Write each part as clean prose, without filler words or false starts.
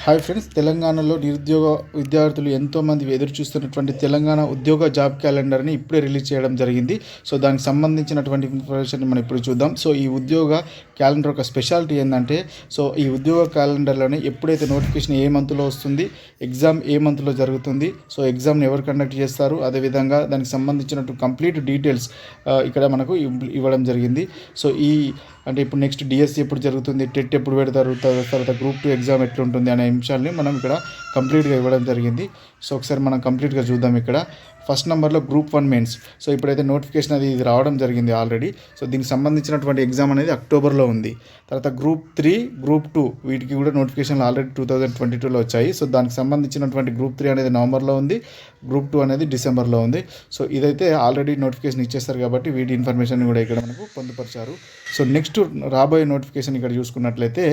Hi friends, తెలంగాణలో నిరుద్యోగ విద్యార్థులు ఎంతోమంది ఎదురు చూస్తున్నటువంటి తెలంగాణ ఉద్యోగ జాబ్ క్యాలెండర్ని ఇప్పుడే రిలీజ్ చేయడం జరిగింది. సో దానికి సంబంధించినటువంటి ఇన్ఫర్మేషన్ మనం ఇప్పుడు చూద్దాం. సో ఈ ఉద్యోగ క్యాలెండర్ ఒక స్పెషాలిటీ ఏంటంటే, సో ఈ ఉద్యోగ క్యాలెండర్లోనే ఎప్పుడైతే నోటిఫికేషన్ ఏ మంత్లో వస్తుంది, ఎగ్జామ్ ఏ మంత్లో జరుగుతుంది, సో ఎగ్జామ్ని ఎవరు కండక్ట్ చేస్తారు, అదేవిధంగా దానికి సంబంధించినటువంటి కంప్లీట్ డీటెయిల్స్ ఇక్కడ మనకు ఇవ్వడం జరిగింది. సో అంటే ఇప్పుడు నెక్స్ట్ డిఎస్సి ఎప్పుడు జరుగుతుంది, టెట్ ఎప్పుడు పెడతారు, తర్వాత గ్రూప్ 2 ఎగ్జామ్ ఎట్లుంటుంది అనే అంశాలని మనం ఇక్కడ కంప్లీట్గా ఇవ్వడం జరిగింది. సో ఒకసారి మనం కంప్లీట్గా చూద్దాం. ఇక్కడ ఫస్ట్ నెంబర్లో గ్రూప్ 1 మెయిన్స్. సో ఇప్పుడైతే నోటిఫికేషన్ ఇది రావడం జరిగింది ఆల్రెడీ. సో దీనికి సంబంధించినటువంటి ఎగ్జామ్ అనేది అక్టోబర్లో ఉంది. తర్వాత గ్రూప్ 3, గ్రూప్ 2 వీటికి కూడా నోటిఫికేషన్లు ఆల్రెడీ 2022లో వచ్చాయి. సో దానికి సంబంధించినటువంటి గ్రూప్ 3 అనేది నవంబర్లో ఉంది, గ్రూప్ 2 అనేది డిసెంబర్లో ఉంది. సో ఇదైతే ఆల్రెడీ నోటిఫికేషన్ ఇచ్చేస్తారు కాబట్టి వీటి ఇన్ఫర్మేషన్ కూడా ఇక్కడ మనకు పొందుపరిచారు. సో నెక్స్ట్ రాబోయే నోటిఫికేషన్ ఇక్కడ చూసుకున్నట్లయితే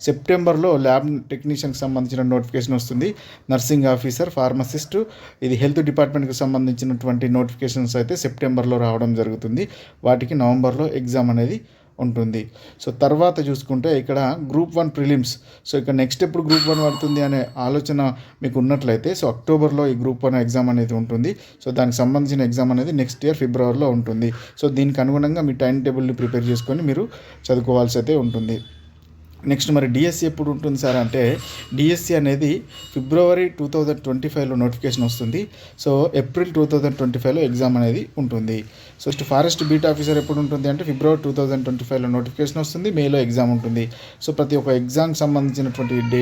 సెప్టెంబర్లో ల్యాబ్ టెక్నీషియన్కి సంబంధించిన నోటిఫికేషన్ వస్తుంది. నర్సింగ్ ఆఫీసర్, ఫార్మసిస్ట్, ఇది హెల్త్ డిపార్ట్మెంట్కి సంబంధించినటువంటి నోటిఫికేషన్స్ అయితే సెప్టెంబర్లో రావడం జరుగుతుంది. వాటికి నవంబర్లో ఎగ్జామ్ అనేది ఉంటుంది. సో తర్వాత చూసుకుంటే ఇక్కడ గ్రూప్ 1 ప్రిలిమ్స్. సో ఇక్కడ నెక్స్ట్ ఎప్పుడు గ్రూప్ 1 పడుతుంది అనే ఆలోచన మీకు ఉన్నట్లయితే, సో అక్టోబర్లో ఈ గ్రూప్ 1 ఎగ్జామ్ అనేది ఉంటుంది. సో దానికి సంబంధించిన ఎగ్జామ్ అనేది నెక్స్ట్ ఇయర్ ఫిబ్రవరిలో ఉంటుంది. సో దీనికి అనుగుణంగా మీ టైం టేబుల్ని ప్రిపేర్ చేసుకొని మీరు చదువుకోవాల్సి అయితే ఉంటుంది. నెక్స్ట్ మరి డిఎస్సి ఎప్పుడు ఉంటుంది సార్ అంటే, డిఎస్సి అనేది ఫిబ్రవరి 2025లో నోటిఫికేషన్ వస్తుంది. సో ఏప్రిల్ 2025లో ఎగ్జామ్ అనేది ఉంటుంది. సో ఫారెస్ట్ బీట్ ఆఫీసర్ ఎప్పుడు ఉంటుంది అంటే ఫిబ్రవరి 2025లో నోటిఫికేషన్ వస్తుంది, మేలో ఎగ్జామ్ ఉంటుంది. సో ప్రతి ఒక్క ఎగ్జామ్కి సంబంధించినటువంటి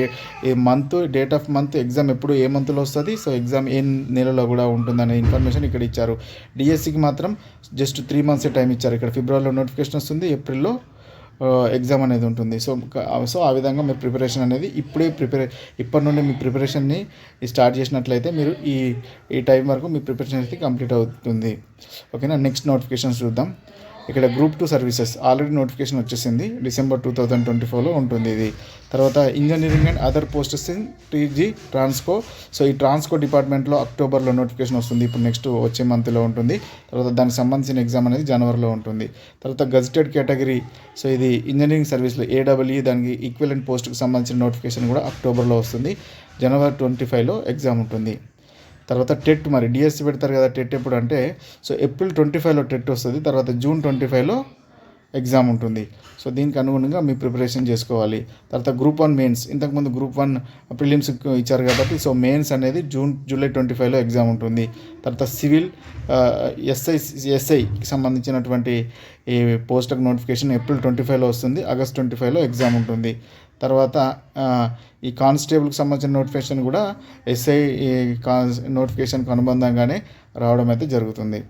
డేట్ ఆఫ్ మంత్, ఎగ్జామ్ ఎప్పుడు ఏ మంత్లో వస్తుంది, సో ఎగ్జామ్ ఏ నెలలో కూడా ఉంటుందనే ఇన్ఫర్మేషన్ ఇక్కడ ఇచ్చారు. డిఎస్సికి మాత్రం జస్ట్ 3 మంత్సే టైం ఇచ్చారు. ఇక్కడ ఫిబ్రవరిలో నోటిఫికేషన్ వస్తుంది, ఏప్రిల్లో ఎగ్జామ్ అనేది ఉంటుంది. సో ఆ విధంగా మీరు ప్రిపరేషన్ అనేది ఇప్పటి నుండి మీ ప్రిపరేషన్ని స్టార్ట్ చేసినట్లయితే మీరు ఈ టైం వరకు మీ ప్రిపరేషన్ అనేది కంప్లీట్ అవుతుంది. ఓకేనా. నెక్స్ట్ నోటిఫికేషన్స్ చూద్దాం. ఇక్కడ గ్రూప్ 2 సర్వీసెస్ ఆల్రెడీ నోటిఫికేషన్ వచ్చేసింది, డిసెంబర్ 2024లో ఉంటుంది ఇది. తర్వాత engineering and other posts in TG Transco. So ఈ ట్రాన్స్కో డిపార్ట్మెంట్లో అక్టోబర్లో నోటిఫికేషన్ వస్తుంది, ఇప్పుడు నెక్స్ట్ వచ్చే మంత్లో ఉంటుంది. తర్వాత దానికి సంబంధించిన ఎగ్జామ్ అనేది జనవరిలో ఉంటుంది. తర్వాత గజిటెడ్ కేటగిరీ, సో ఇది ఇంజనీరింగ్ సర్వీస్లో ఏడబ్ల్యూ, దానికి ఈక్వలెంట్ పోస్ట్కి సంబంధించిన నోటిఫికేషన్ కూడా అక్టోబర్లో వస్తుంది, జనవరి 25లో ఎగ్జామ్ ఉంటుంది. తర్వాత టెట్, మరి డిఎస్సి పెడతారు కదా, టెట్ ఎప్పుడు అంటే సో ఏప్రిల్ 25లో టెట్ వస్తుంది, తర్వాత జూన్ 25లో ఎగ్జామ్ ఉంటుంది. సో దీనికి అనుగుణంగా మీ ప్రిపరేషన్ చేసుకోవాలి. తర్వాత గ్రూప్ 1 మెయిన్స్, ఇంతకుముందు గ్రూప్ 1 ప్రిలిమ్స్ ఇచ్చారు కాబట్టి సో మెయిన్స్ అనేది జూలై 25లో ఎగ్జామ్ ఉంటుంది. తర్వాత సివిల్ ఎస్ఐకి సంబంధించినటువంటి ఈ పోస్ట్కి నోటిఫికేషన్ ఏప్రిల్ 25లో వస్తుంది, ఆగస్ట్ 25లో ఎగ్జామ్ ఉంటుంది. తర్వాత ఈ కానిస్టేబుల్కి సంబంధించిన నోటిఫికేషన్ కూడా ఎస్ఐ నోటిఫికేషన్కి అనుబంధంగానే రావడం అయితే జరుగుతుంది.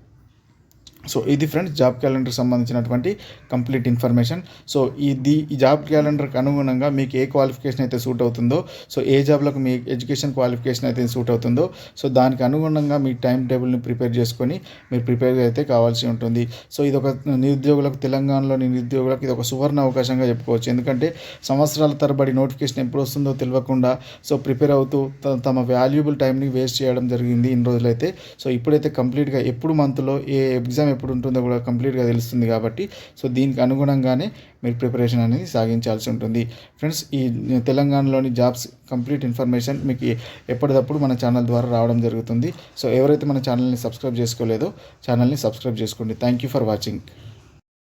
సో ఇది ఫ్రెండ్స్ జాబ్ క్యాలెండర్కి సంబంధించినటువంటి కంప్లీట్ ఇన్ఫర్మేషన్. సో ఈ జాబ్ క్యాలెండర్కి అనుగుణంగా మీకు ఏ క్వాలిఫికేషన్ అయితే సూట్ అవుతుందో, సో ఏ జాబ్లకు మీ ఎడ్యుకేషన్ క్వాలిఫికేషన్ అయితే సూట్ అవుతుందో, సో దానికి అనుగుణంగా మీ టైం టేబుల్ని ప్రిపేర్ చేసుకొని మీరు ప్రిపేర్ అయితే కావాల్సి ఉంటుంది. సో ఇది ఒక నిరుద్యోగులకు, తెలంగాణలోని నిరుద్యోగులకు ఇది ఒక సువర్ణ అవకాశంగా చెప్పుకోవచ్చు. ఎందుకంటే సంవత్సరాల తరబడి నోటిఫికేషన్ ఎప్పుడు వస్తుందో తెలియకుండా సో ప్రిపేర్ అవుతూ తమ వాల్యుబుల్ టైంని వేస్ట్ చేయడం జరిగింది ఇన్ని రోజులైతే. సో ఇప్పుడైతే కంప్లీట్గా ఎప్పుడు మంత్లో ఏ ఎగ్జామ్ ఎప్పుడు ఉంటుందో కూడా కంప్లీట్గా తెలుస్తుంది కాబట్టి సో దీనికి అనుగుణంగానే మీరు ప్రిపరేషన్ అనేది సాగించాల్సి ఉంటుంది. ఫ్రెండ్స్, ఈ తెలంగాణలోని జాబ్స్ కంప్లీట్ ఇన్ఫర్మేషన్ మీకు ఎప్పటికప్పుడు మన ఛానల్ ద్వారా రావడం జరుగుతుంది. సో ఎవరైతే మన ఛానల్ని సబ్స్క్రైబ్ చేసుకోలేదో ఛానల్ని సబ్స్క్రైబ్ చేసుకోండి. Thank you for watching.